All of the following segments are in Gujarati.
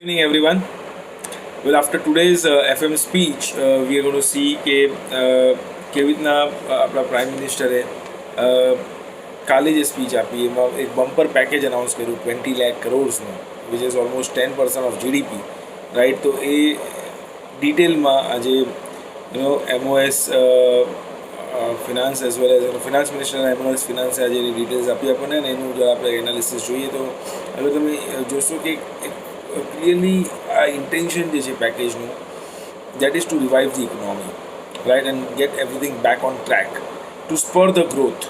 Evening, everyone. Well, after today's FM speech, we are going to see કે કેવી રીતના આપણા પ્રાઇમ મિનિસ્ટરે કાલે જે સ્પીચ આપી એમાં એક બમ્પર પેકેજ અનાઉન્સ કર્યું 20 લાખ કરોડ્સનું which is almost 10% of GDP right. તો એ ડિટેલમાં આજે MOS finance as well as finance minister MOS ફિનાન્સે આજે એની ડિટેલ્સ આપી આપણને અને એનું જો આપણે એનાલિસિસ જોઈએ તો હવે તમે જોશો કે ક્લિયરલી આ ઇન્ટેન્શન જે છે પેકેજનું that is to revive the economy, right, and get everything back on track to spur the growth.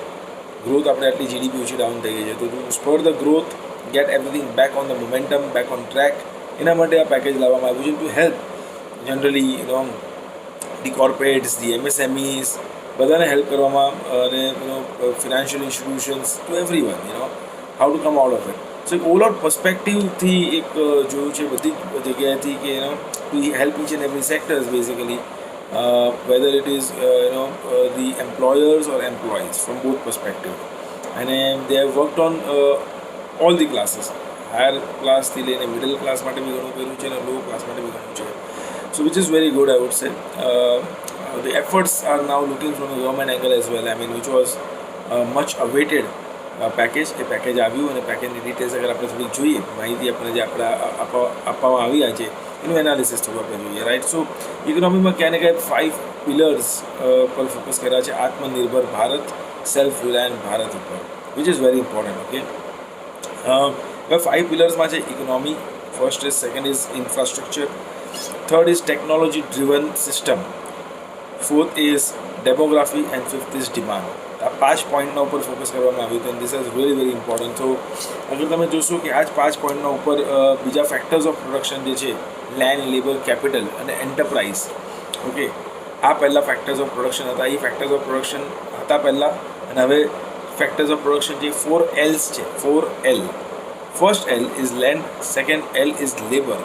આપણે આટલી જીડીપી ઓછી ડાઉન થઈ ગઈ છે તો to spur the growth, get everything back on the momentum, back on track, એના માટે આ પેકેજ લાવવામાં આવ્યું છે to help generally the corporates, the MSMEs બધાને હેલ્પ કરવામાં અને financial institutions to everyone how to come out of it. So એક ઓવરઓલ પર્સ્પેક્ટિવથી એક જોયું છે બધી જગ્યાએથી કે to help each and every sectors basically, whether it is the employers or employees from both perspective, and they have worked on all the classes, higher class થી લઈને middle class માટે બી ઘણું કર્યું છે અને low class માટે બી ઘણું છે. So which is very good, I would say. The efforts are now looking from the government angle as well, I mean, which was much awaited package. A package આવ્યું અને પેકેજની ડિટેલ્સ અગર આપણે થોડી જોઈએ, માહિતી આપણને જે આપવામાં આવ્યા છે એનું એનાલિસિસ થોડું આપણે જોઈએ, રાઈટ. સો ઇકોનોમીમાં ક્યાં ને ક્યાંય 5 પિલર્સ પર ફોકસ કર્યા છે આત્મનિર્ભર ભારત, સેલ્ફ રિલાયન્ટ ભારત ઉપર, which is very important. Okay, હવે 5 પિલર્સમાં છે economy, first is, second is infrastructure, third is technology driven system, fourth is demography and fifth is demand. આ 5 પોઈન્ટના ઉપર ફોકસ કરવામાં આવ્યું હતું and this is very very important. તો અગર તમે જોશો કે આ જ 5 પોઈન્ટના ઉપર બીજા ફેક્ટર્સ ઓફ પ્રોડક્શન જે છે, લેન્ડ, લેબર, કેપિટલ અને એન્ટરપ્રાઇઝ, ઓકે, આ પહેલાં ફેક્ટર્સ ઓફ પ્રોડક્શન હતા. એ ફેક્ટર્સ ઓફ પ્રોડક્શન હતા પહેલાં, અને હવે ફેક્ટર્સ ઓફ પ્રોડક્શન જે 4 L's છે, 4 L. First L is land, second L is labour,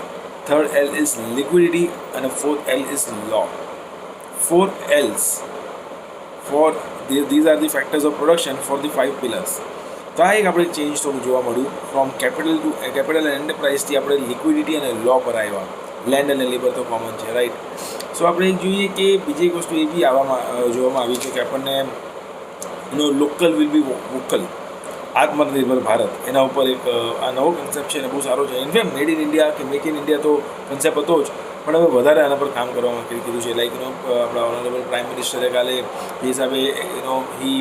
third L is liquidity અને fourth L is law. 4 L's for these are the factors of production for the 5 pillars. તો આ એક આપણે ચેન્જ થોડું જોવા મળ્યું ફ્રોમ કેપિટલ એન્ડ એન્ટરપ્રાઇઝથી આપણે લિક્વિડિટી અને લો પર આવ્યા. લેન્ડ અને લેબર તો કોમન છે, રાઈટ. સો આપણે એક જોઈએ કે બીજી એક વસ્તુ એ બી જોવામાં આવી છે કે આપણને લોકલ વિલ બી વોકલ, આત્મનિર્ભર ભારત, એના ઉપર એક આ નવો કન્સેપ્ટ છે અને બહુ સારો છે. ઇનફેક્ટ મેડ ઇન ઇન્ડિયા કે મેક ઇન ઇન્ડિયા તો કન્સેપ્ટ હતો જ, પણ હવે વધારે આના પર કામ કરવામાં કીધું છે. લાઈક આપણા ઓનરેબલ પ્રાઇમ મિનિસ્ટરે કાલે એ હિસાબે he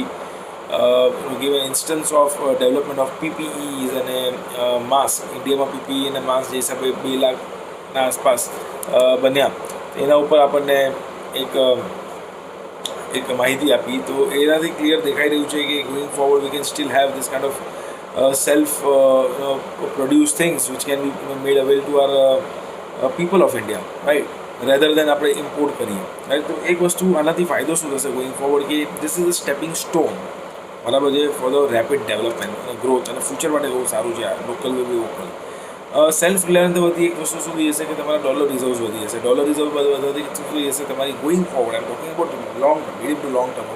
give an instance of development of PPEs અને માસ્ક. ઇન્ડિયામાં પીપીઈ અને માસ્ક જે હિસાબે 2 લાખના આસપાસ બન્યા, એના ઉપર આપણને એક માહિતી આપી. તો એનાથી ક્લિયર દેખાઈ રહ્યું છે કે going forward we can steel have this kind of self produce things which can be made available to our people of India, right, rather than આપણે ઇમ્પોર્ટ કરીએ, રાઈટ. તો એક વસ્તુ આનાથી ફાયદો શું થશે ગોઈંગ ફોરવર્ડ કે this is a stepping stone, બરાબર છે, ફોર ધ રેપિડ ડેવલપમેન્ટ અને ગ્રોથ, અને ફ્યુચર માટે બહુ સારું છે આ local will be vocal. Self Reliance વધી એક વસ્તુ શું થઈ જશે કે તમારા ડોલર રિઝર્વ્સ વધી જશે. ડોલર રિઝર્વ વધવાથી શું થઈ જશે, તમારી ગોઈંગ ફોરવર્ડ, આમ talking about long term, medium two long term,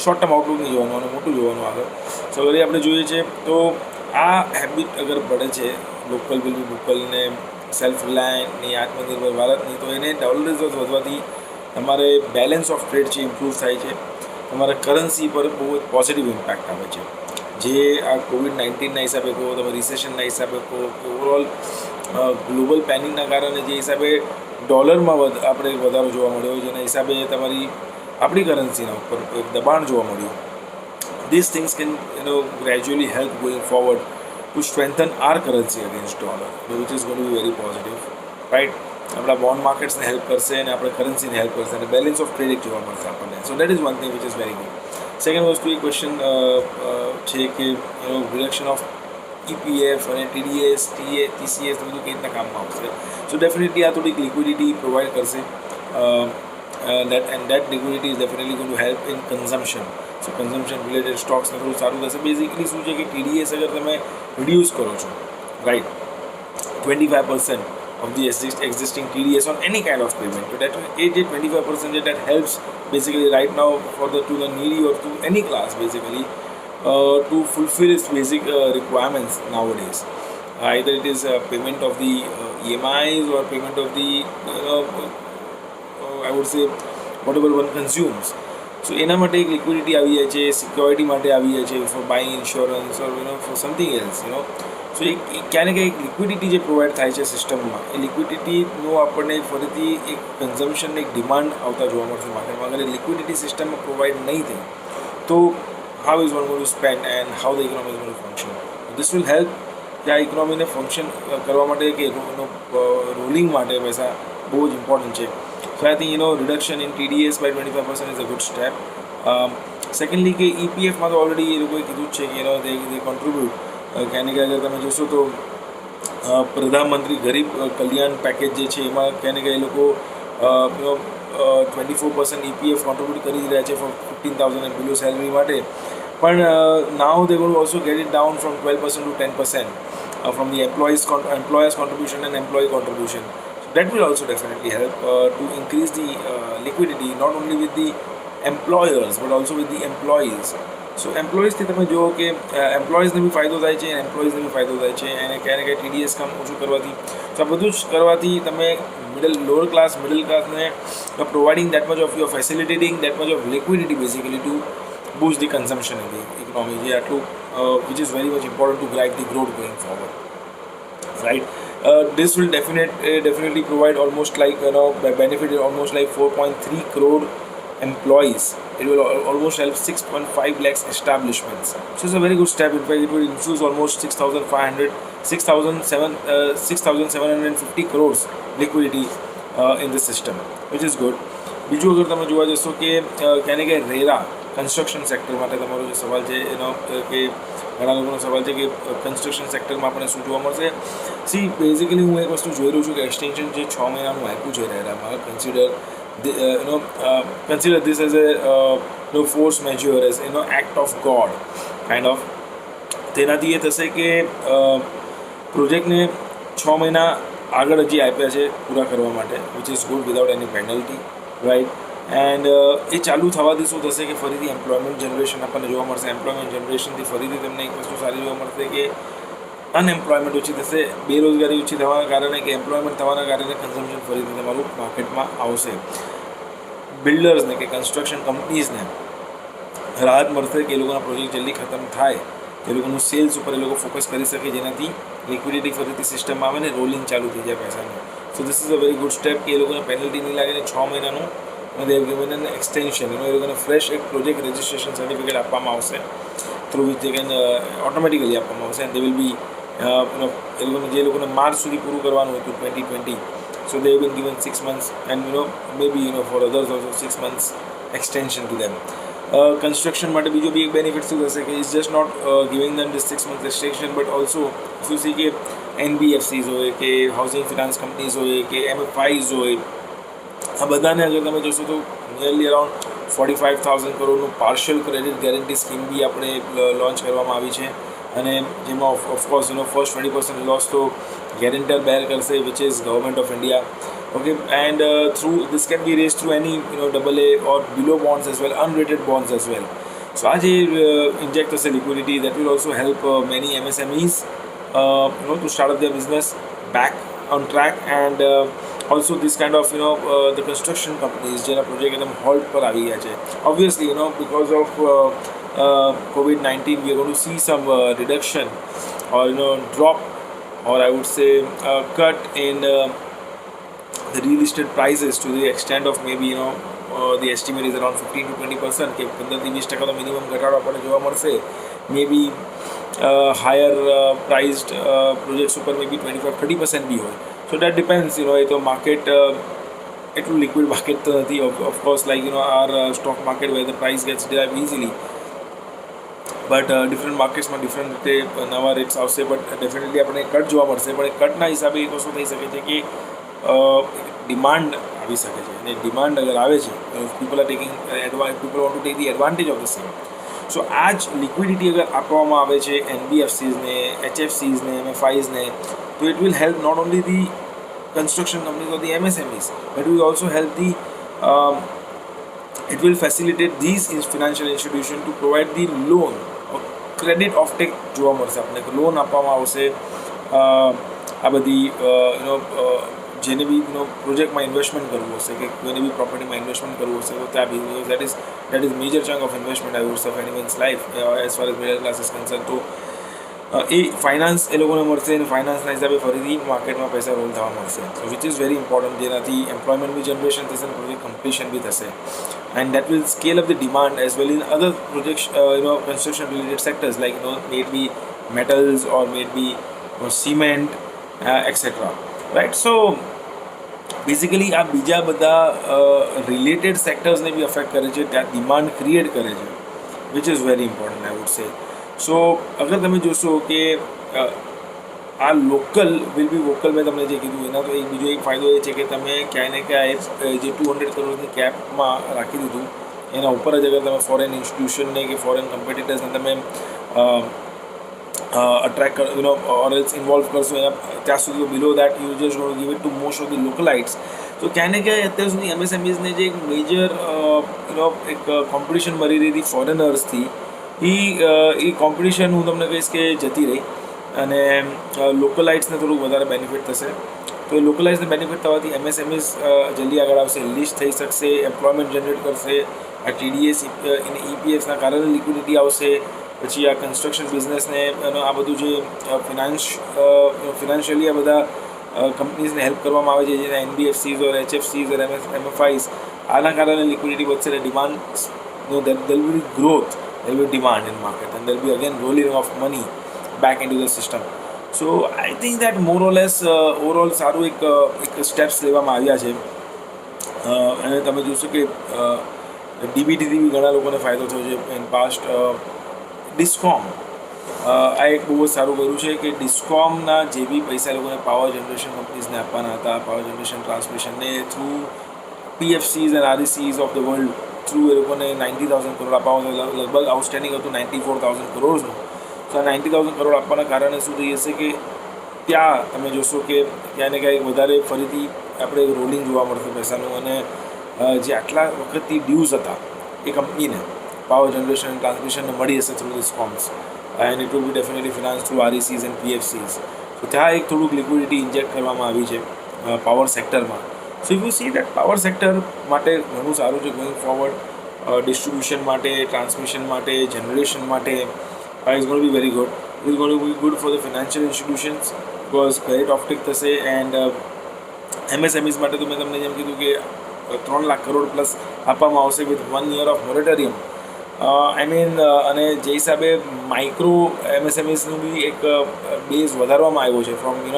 short term Outlook નહીં જોવાનું અને મોટું જોવાનું આગળ. સો હવે આપણે જોઈએ છે તો આ હેબિટ અગર પડે છે લોકલ વિલ બી વોકલને, સેલ્ફ રિલાયન્ટની, આત્મનિર્ભર ભારતની, તો એને ડોલર રિઝર્વ વધવાથી તમારે બેલેન્સ ઓફ ટ્રેડ છે ઇમ્પ્રૂવ થાય છે, તમારા કરન્સી પર બહુ જ પોઝિટિવ ઇમ્પેક્ટ આવે છે. જે આ COVID-19ના હિસાબે કહો, તમે રિસેશનના હિસાબે કહો, કે ઓવરઓલ ગ્લોબલ પેનિકના કારણે જે હિસાબે ડોલરમાં આપણે વધારો જોવા મળ્યો, જેના હિસાબે તમારી આપણી કરન્સીના ઉપર એક દબાણ જોવા મળ્યું. These things can gradually help going forward to strengthen our currency against dollar, which is going to be very positive, right. આપણા બોન્ડ માર્કેટ્સને હેલ્પ કરશે અને આપણે કરન્સીને હેલ્પ કરશે અને બેલેન્સ ઓફ ટ્રેડ એક જોવા મળશે આપણને. સો that is one thing which is very good. Second વસ્તુ એ ક્વેશ્ચન છે કે રિડક્શન ઓફ EPF અને TDS, TCS બધું કઈ રીતના કામમાં આવશે. સો ડેફિનેટલી આ થોડીક લિક્વિડિટી પ્રોવાઈડ કરશે, that liquidity is definitely going to help in consumption. So consumption related stocks ને થોડું સારું થશે. બેઝિકલી શું છે કે TDS અગર તમે રિડ્યુસ કરો છો, right, 25% of the existing TDS on any kind of payment, so that 25% that helps basically right now for to the needy or to any class basically to fulfill its basic requirements nowadays. Either it is payment of the EMIs or payment of the I would say whatever one consumes. So એના માટે એક લિક્વિડિટી આવી જાય છે, સિક્યોરિટી માટે આવી જાય છે, ફોર બાઇંગ ઇન્સ્યોરન્સ ઓર ફોર સમથિંગ એલ્સ સો ક્યાંય ને ક્યાંક લિક્વિડિટી જે પ્રોવાઈડ થાય છે સિસ્ટમમાં, એ લિક્વિડિટીનો આપણને ફરીથી એક કન્ઝમ્પશન, એક ડિમાન્ડ આવતા જોવા મળશે માર્કેટમાં. અગર લિક્વિડિટી સિસ્ટમમાં પ્રોવાઈડ નહીં થાય તો how is one going to spend and how the economy is going two function. This will help કે આ ઇકોનોમીને ફંક્શન કરવા માટે કે રોલિંગ માટે પૈસા બહુ જ ઇમ્પોર્ટન્ટ છે. So I think reduction in TDS by 25% is a good step. Secondly કે EPFમાં તો ઓલરેડી એ લોકોએ કીધું જ છે કે they contribute. ક્યાંય ને ક્યાંય અગર તમે જોશો તો પ્રધાનમંત્રી ગરીબ કલ્યાણ પેકેજ જે છે એમાં ક્યાંય ને ક્યાંય એ લોકો 24% EPF કોન્ટ્રીબ્યુટ કરી રહ્યા છે ફોર 15,000 and below સેલરી માટે. પણ now they will also get it down from 12% to 10% from the employers contribution and employee contribution. That will also definitely help to increase the liquidity not only with the employers but also with the employees. So employeesથી તમે જુઓ કે એમ્પ્લોઈઝને બી ફાયદો થાય છે, એમ્પ્લોઈઝને બી ફાયદો થાય છે, અને ક્યાંય ને ક્યાંય TDS કામ ઓછું કરવાથી, તો આ બધું જ કરવાથી તમે મિડલ ક્લાસને providing that much of your facilitating that much of liquidity basically to boost the consumption in the economy, which is very much important to drive the growth going forward, right? This will definitely provide almost like benefit almost like 4.3 crore employees. It will almost help 6.5 lakhs establishments. So it's a very good step. In fact, it will infuse almost 6,750 crores liquidity in the system, which is good. બીજું અગર તમે જોવા જશો કે ક્યાંય ને ક્યાંય રેરા કન્સ્ટ્રક્શન સેક્ટર માટે તમારો જે સવાલ છે કે ઘણા લોકોનો સવાલ છે કે કન્સ્ટ્રક્શન સેક્ટરમાં આપણે શું જોવા મળશે. બેઝિકલી હું એક વસ્તુ જોઈ રહ્યું છું કે એક્સટેન્શન જે 6 મહિનાનું આપ્યું છે રેરામાં, consider this as a force majeure, as act of God kind of. તેનાથી એ થશે કે પ્રોજેક્ટને 6 મહિના આગળ હજી આપ્યા છે પૂરા કરવા માટે, which is good without any penalty, right. And એ ચાલુ થવાથી શું થશે કે ફરીથી એમ્પ્લોયમેન્ટ જનરેશન આપણને જોવા મળશે. એમ્પ્લોયમેન્ટ જનરેશનથી ફરીથી તમને એક વસ્તુ સારી જોવા મળશે કે અનએમ્પ્લોયમેન્ટ ઓછી થશે, બેરોજગારી ઓછી થવાના કારણે કે એમ્પ્લોયમેન્ટ થવાના કારણે કન્ઝમ્પશન ફરીથી તમારું માર્કેટમાં આવશે. બિલ્ડર્સને કે કન્સ્ટ્રક્શન કંપનીઝને રાહત મળશે કે એ લોકોના પ્રોજેક્ટ જલ્દી ખતમ થાય, એ લોકોનું સેલ્સ ઉપર એ લોકો ફોકસ કરી શકે, જેનાથી લિક્વિડિટી ફરીથી સિસ્ટમમાં આવે ને રોલિંગ ચાલુ થઈ જાય પૈસાનું. So this is a very good step કે એ લોકોને પેનલ્ટી નહીં લાગે ને 6 મહિનાનું they have given an extension. એ લોકોને ફ્રેશ એક પ્રોજેક્ટ રજિસ્ટ્રેશન સર્ટિફિકેટ આપવામાં આવશે, through which they can automatically આપવામાં આવશે, and they will be એ લોકોને જે લોકોને માર્ચ સુધી પૂરું કરવાનું હતું 2020, so they have been given 6 months and maybe for others also 6 months extension to them. Construction માટે બીજો બી એક બેનિફિટ શું થશે કે it's just not giving them this 6 months restriction, but also શું છે કે NBFCs હોય કે હાઉસિંગ ફિનાન્સ કંપનીઝ હોય કે MFIs હોય, આ બધાને અગર તમે જોશો તો નિયરલી અરાઉન્ડ 45,000 કરોડનું પાર્શિયલ ક્રેડિટ ગેરંટી સ્કીમ બી આપણે લોન્ચ કરવામાં આવી છે, અને જેમાં ઓફકોર્સ ફર્સ્ટ 20% લોસ તો ગેરંટર બેર કરશે, which is government of India. Okay, and through this can be raised through any AA or below bonds as well, unrated bonds as well. So as inject us liquidity, that will also help many MSMEs to start up their business back on track, and also this kind of the construction companies જેના પ્રોજેક્ટ એકદમ હોલ્ડ પર આવી ગયા છે. Obviously because of COVID-19 we are going to see some reduction or drop, or I would say cut in the real estate prices to the extent of maybe the estimate is around 15 to 20% કે 15-20% તો મિનિમમ ઘટાડો આપણને જોવા મળશે. maybe higher priced projects ઉપર maybe 25-30% બી હોય. so that depends, એ તો માર્કેટ એટલું લિક્વિડ માર્કેટ તો નથી of course, like our stock market where the price gets derived easily, but different માર્કેટ્સમાં ડિફરન્ટ રીતે નવા રેટ્સ આવશે, બટ ડેફિનેટલી આપણને કટ જોવા મળશે. પણ એ કટના હિસાબે એક વસ્તુ થઈ શકે છે કે ડિમાન્ડ આવી શકે છે, અને ડિમાન્ડ અગર આવે છે, people want to take the advantage of the same. So આ જ લિક્વિડિટી અગર આપવામાં આવે છે NBFCsને, HFCsને, MFIsને, તો it will help not only the construction companies or the MSMEs, but will also help the it will facilitate these financial institutions to provide the loan or credit offtake જોવા મળશે. આપણે લોન આપવામાં આવશે આ બધી જેને બી પ્રોજેક્ટમાં ઇન્વેસ્ટમેન્ટ કરવું હશે કે કોઈને બી પ્રોપર્ટીમાં ઇન્વેસ્ટમેન્ટ કરવું હશે તો ત્યાં be that is major chunk of investment I would say of anyone's life as far as middle class is concern. તો એ ફાઇનાન્સ એ લોકોને મળશે અને ફાઇનાન્સના હિસાબે ફરીથી માર્કેટમાં પૈસા રોલ થવા મળશે, વિચ ઇઝ વેરી ઇમ્પોર્ટન્ટ, જેનાથી એમ્પ્લોયમેન્ટ બી જનરેશન થશે અને પ્રોજેક્ટ કમ્પ્લીશન બી થશે. And that will scale up the demand as well in other projects construction related sectors like maybe metals or maybe cement etc. Right, so basically આ બીજા બધા રિલેટેડ સેક્ટર્સને બી અફેક્ટ કરે છે, ત્યાં ડિમાન્ડ ક્રિએટ કરે છે, which is very important I would say. So અગર તમે જોશો કે આ લોકલ વિલ બી વોકલ, મેં તમને જે કીધું એના તો એક બીજો એક ફાયદો એ છે કે તમે ક્યાંય ને ક્યાંય જે 200 કરોડની કેપમાં રાખી દીધું એના ઉપર જ અગર તમે ફોરેન ઇન્સ્ટિટ્યુશનને કે ફોરેન કમ્પિટિટર્સને તમે attract or else involve કરશો એના ત્યાં સુધી below that you just got give it to most of the localites. તો ક્યાંય ને ક્યાંય અત્યાર સુધી એમએસએમઈઝને જે એક મેજર એક કોમ્પિટિશન મળી રહી હતી ફોરેનર્સથી, એ કોમ્પિટિશન હું તમને કહીશ કે જતી રહી અને લોકલાઇટ્સને થોડુંક વધારે બેનિફિટ થશે. તો એ લોકલાઇટ્સને બેનિફિટ થવાથી એમએસએમઈઝ જલ્દી આગળ આવશે, લિસ્ટ થઈ શકશે, એમ્પ્લોયમેન્ટ જનરેટ કરશે. આ ટીડીએસ ઈપીએફના કારણે લિક્વિડિટી આવશે. પછી આ કન્સ્ટ્રક્શન બિઝનેસને આ બધું જે ફિનાન્શિયલી આ બધા કંપનીઝને હેલ્પ કરવામાં આવે છે, જેના એનબીએફસીઝ ઓર એચએફસીઝ ઓર એમએફઆઈઝ, આના કારણે લિક્વિડિટી વધશે અને demand there will be growth, there will demand in market and there be again rolling of money back in to the system. So I think that more or less overall સારું એક સ્ટેપ્સ લેવામાં આવ્યા છે. અને તમે જોશો કે ડીબીટીથી બી ઘણા લોકોને ફાયદો થયો છે ઇન પાસ્ટ. ડિસ્કોમ આ એક બહુ જ સારું કર્યું છે કે ડિસ્કોમના જે બી પૈસા લોકોને પાવર જનરેશન કંપનીઝને આપવાના હતા, પાવર જનરેશન ટ્રાન્સમિશનને through PFCs and RECs of the world through એ લોકોને 90,000 કરોડ આપવાનું લગભગ આઉટસ્ટેન્ડિંગ હતું 94,000 કરોડનું. તો આ 90,000 કરોડ આપવાના કારણે શું થઈ જશે કે ત્યાં તમે જોશો કે ક્યાંય ને ક્યાંક વધારે ફરીથી આપણે રોલિંગ જોવા મળશે પૈસાનું, અને જે આટલા વખતથી ડ્યુઝ હતા એ કંપનીને પાવર જનરેશન ટ્રાન્સમિશનને મળી હશે through discoms and it will be definitely finance through RECs and PFCs. તો ત્યાં એક થોડુંક લિક્વિડિટી ઇન્જેક્ટ કરવામાં આવી છે પાવર સેક્ટરમાં. So if you see that power sector માટે ઘણું સારું છે ગોઈંગ ફોરવર્ડ, ડિસ્ટ્રીબ્યુશન માટે, ટ્રાન્સમિશન માટે, જનરેશન માટે. Is gonna be very good. Is gonna be good for the financial institutions because credit offtake થશે. એન્ડ એમએસએમઈઝ માટે તો મેં તમને જેમ કીધું કે 3 લાખ કરોડ પ્લસ આપવામાં આવશે with 1 year of moratorium. I mean અને જે હિસાબે માઇક્રો એમએસએમઈસનું બી એક બેઝ વધારવામાં આવ્યો છે from May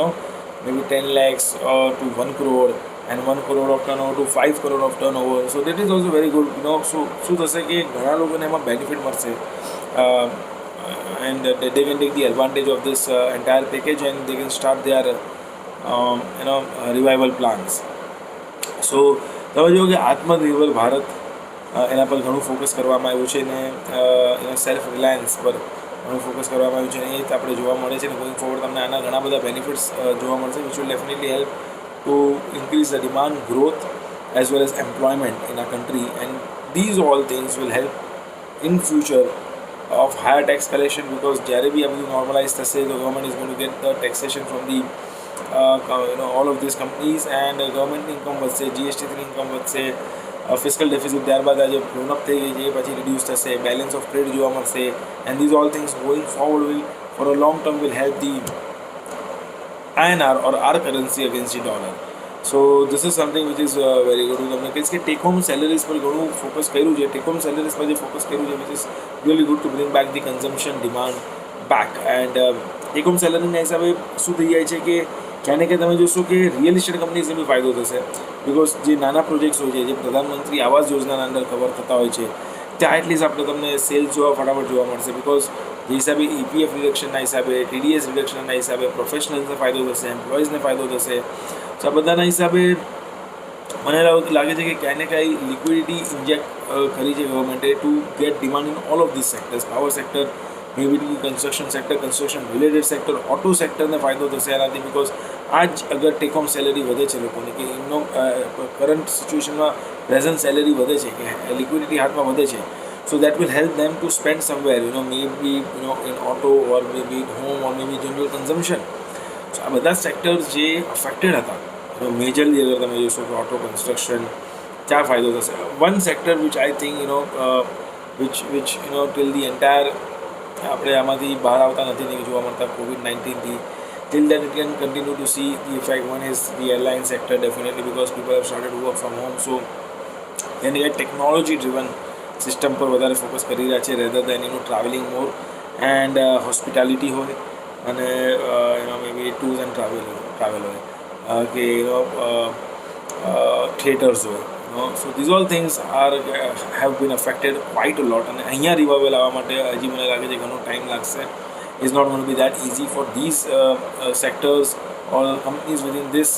B 10 lakhs to 1 crore and 1 crore of turnover to 5 crore of turnover. So that is also very good. શું થશે કે ઘણા લોકોને એમાં બેનિફિટ મળશે and they can take the advantage of this entire package and they can start their revival plans. So તમે જુઓ કે આત્મનિર્ભર ભારત એના પર ઘણું ફોકસ કરવામાં આવ્યું છે ને સેલ્ફ રિલાયન્સ પર ઘણું ફોકસ કરવામાં આવ્યું છે, અને એ જ આપણે જોવા મળે છે. ને ગોઈંગ ફોરવર્ડ તમને આના ઘણા બધા બેનિફિટ્સ જોવા મળશે which will definitely help to increase the demand, growth as well as employment in આ country. And these all things will help in future of higher tax collection because જ્યારે બી આ બધું નોર્મલાઇઝ થશે તો government is going to get the taxation from the all of these companies and ગવર્મેન્ટની ઇન્કમ વધશે, જીએસટીની ઇન્કમ વધશે, ફિસ્કલ ડેફિસિટ ત્યારબાદ આજે લોન અપ થઈ ગઈ છે એ પછી રિડ્યુસ થશે, બેલેન્સ ઓફ ટ્રેડ જોવા મળશે. And these all things going forward will for a long term will help the INR or our currency against the dollar. So this is something which is very good. હું તમને કહીશ કે ટેક હોમ સેલરીઝ પર ઘણું ફોકસ કર્યું છે. ટેક હોમ સેલરીઝ પર જે ફોકસ કર્યું છે which is really good to bring back the consumption demand back. And take home સેલરીના હિસાબે શું થઈ જાય છે કે ક્યાં ને ક્યાં તમે જોશો કે રિયલ એસ્ટેટ કંપનીઝને બી ફાયદો થશે બિકોઝ જે નાના પ્રોજેક્ટ્સ હોય છે, જે પ્રધાનમંત્રી આવાસ યોજનાના અંડર કવર થતા હોય છે, ત્યાં એટલીસ્ટ આપણે તમને સેલ્સ જોવા ફટાફટ જોવા મળશે બિકોઝ જે હિસાબે ઈપીએફ રિડક્શનના હિસાબે, ટીડીએસ રિડક્શનના હિસાબે પ્રોફેશનલ્સને ફાયદો થશે, એમ્પ્લોઈઝને ફાયદો થશે. તો આ બધાના હિસાબે મને લાગે છે કે ક્યાંય ને ક્યાંય લિક્વિડિટી ઇન્જેક્ટ કરી છે ગવર્મેન્ટે to get demand in all of this sectors. Power sector, maybe construction sector, construction related sector, auto સેક્ટરને ફાયદો થશે એનાથી બિકોઝ આ જ અગર ટેક હોમ સેલેરી વધે છે લોકોની કે એમનો કરંટ સિચ્યુએશનમાં પ્રેઝન્ટ સેલેરી વધે છે કે લિક્વિડિટી હાથમાં વધે છે. So that will help them to spend somewhere, maybe in auto or maybe in home or maybe general consumption. So આ બધા સેક્ટર્સ જે અફેક્ટેડ હતા, મેજરલી અગર તમે જોશો કે ઓટો કન્સ્ટ્રક્શન, ક્યાં ફાયદો થશે? One sector which I think which till the entire આપણે આમાંથી બહાર આવતા નથી જોવા મળતા COVID-19થી. Till then, it can continue to see the effect. One is the airline sector, definitely, because people have started to work from home. So, then you get technology-driven system પર વધારે ફોકસ કરી રહ્યા છે rather then travelling more and hospitality હોય અને મેબી ટૂર્સ એન્ડ ટ્રાવેલ હોય કે થિયેટર્સ હોય. So these all things have been affected quite a lot. અને અહીંયા રિવાઇવલ આવવા માટે હજી મને લાગે છે ઘણો ટાઈમ લાગશે. It's not going to be that easy for these sectors or companies within this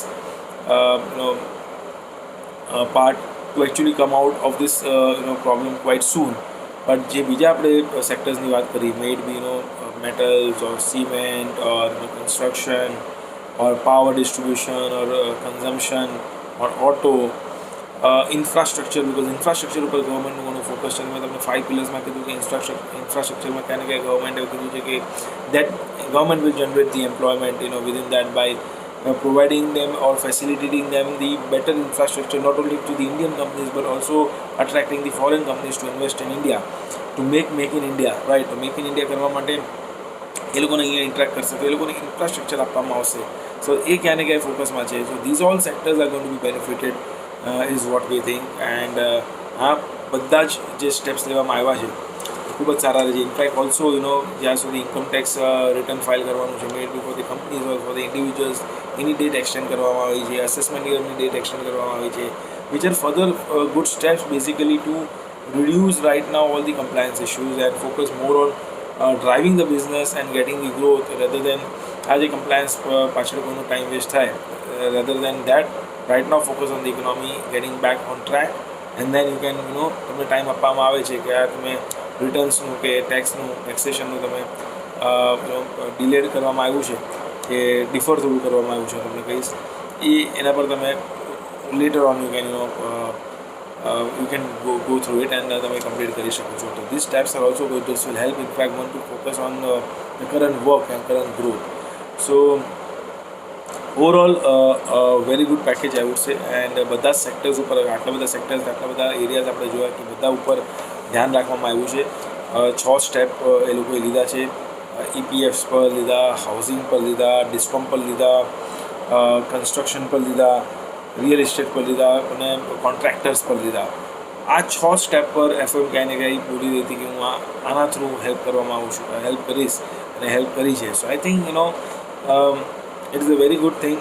part to actually come out of this problem quite soon. But જે બીજા આપણે સેક્ટર્સની વાત કરી, મેડ બી metals or cement or construction or power distribution or consumption or auto, infrastructure, because infrastructure ઉપર ગવર્મેન્ટનું ઘણું ફોકસ છે. મેં તમને 5 પિલર્સમાં કીધું કે ઇન્ફ્રાસ્ટ્રક્ચરમાં ક્યાં ને ક્યાં ગવર્મેન્ટે કીધું છે કે that government will generate the employment within that by providing them or facilitating them the better infrastructure, not only to the Indian companies but also attracting the foreign companies to invest in India, to make in India, right? To make in India કરવા માટે એ લોકોને અહીંયા ઇન્ટરેક્ટ કરશે તો એ લોકોને ઇન્ફ્રાસ્ટ્રક્ચર આપવામાં આવશે. સો એ ક્યાં ને ક્યાંય ફોકસમાં છે. So these all sectors are going to be benefited is what we think. And આ બધા જ જે સ્ટેપ્સ લેવામાં આવ્યા છે ખૂબ જ સારા રહે છે. ઇનફેક્ટ ઓલ્સો જ્યાં સુધી ઇન્કમ ટેક્સ રિટર્ન ફાઇલ કરવાનું છે, made be for the companies or for the individuals, any date extend કરવામાં આવી છે, અસેસમેન્ટ યરની ડેટ એક્સટેન્ડ કરવામાં આવી છે, which are further good steps basically to reduce right now all the compliance issues and focus more on driving the business and getting the growth rather than as a compliance પાછળ કોઈનો ટાઈમ વેસ્ટ થાય. Rather than that, right now focus on the economy, getting back on track, and then you can તમને ટાઈમ આપવામાં આવે છે કે આ તમે રિટર્ન્સનું કે ટેક્સેશનનું તમે ડિલેડ કરવામાં આવ્યું છે કે ડિફર થોડું કરવામાં આવ્યું છે, તમને કહીશ એના પર તમે letter on you can go through it and તમે કમ્પ્લીટ કરી શકો છો. તો these steps are also good. This will help in fact one to focus on the current work and current growth. So overall very good package I would say. and બધા સેક્ટર્સ ઉપર આટલા બધા સેક્ટર્સ આટલા બધા એરિયાઝ આપણે જોયા કે બધા ઉપર ધ્યાન રાખવામાં આવ્યું છે. 6 સ્ટેપ એ લોકોએ લીધા છે. EPFs પર લીધા, હાઉસિંગ પર લીધા, ડિસ્કોમ પર લીધા, કન્સ્ટ્રક્શન પર લીધા, રિયલ એસ્ટેટ પર લીધા અને કોન્ટ્રાક્ટર્સ પર લીધા. આ 6 સ્ટેપ પર FM ક્યાંય ને ક્યાંય બોલી રહી હતી કે હું આના થ્રુ હેલ્પ કરવામાં આવું છું, હેલ્પ કરીશ અને હેલ્પ કરી છે. So I think it is a very good thing.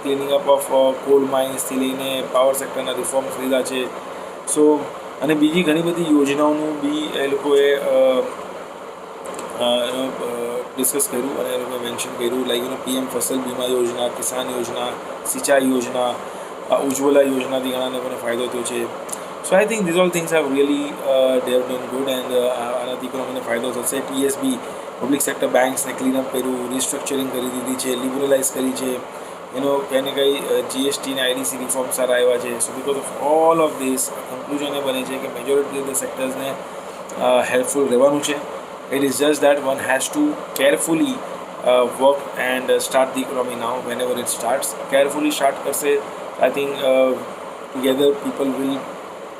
Cleaning up of coal માઇન્સથી લઈને પાવર સેક્ટરના રિફોર્મ્સ લીધા છે. સો અને બીજી ઘણી બધી યોજનાઓનું બી એ લોકોએ ડિસ્કસ કર્યું અને એ લોકોએ મેન્શન કર્યું, લાઈક PM ફસલ બીમા યોજના, કિસાન યોજના, સિંચાઈ યોજના, ઉજ્જવલા યોજનાથી ઘણા લોકોને ફાયદો થયો છે. So I think these all things have really they have done good and આનાથી ઇકોનોમીને ફાયદો થશે. TSB પબ્લિક સેક્ટર બેન્ક્સને ક્લીનઅપ કર્યું, રિસ્ટ્રક્ચરિંગ કરી દીધી છે, લિબરલાઇઝ કરી છે, કંઈ ને કંઈ GST ને IDC રિફોર્મ સારા આવ્યા છે. So because of all of this conclusion એ બને છે કે મેજોરિટી ઓફ ધ સેક્ટર્સને હેલ્પફુલ રહેવાનું છે. It is just that one has to carefully work and start the economy now whenever it starts. Carefully start karse, I think together people will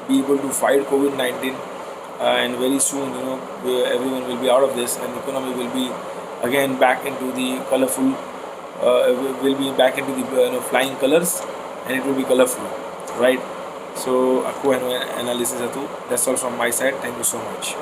be able to fight COVID-19 and very soon everyone will be out of this and the economy will be again back into the colorful, will be back into the flying colors and it will be colorful, right? So આખું એનું એનાલિસિસ હતું. That's all from my side. Thank you so much.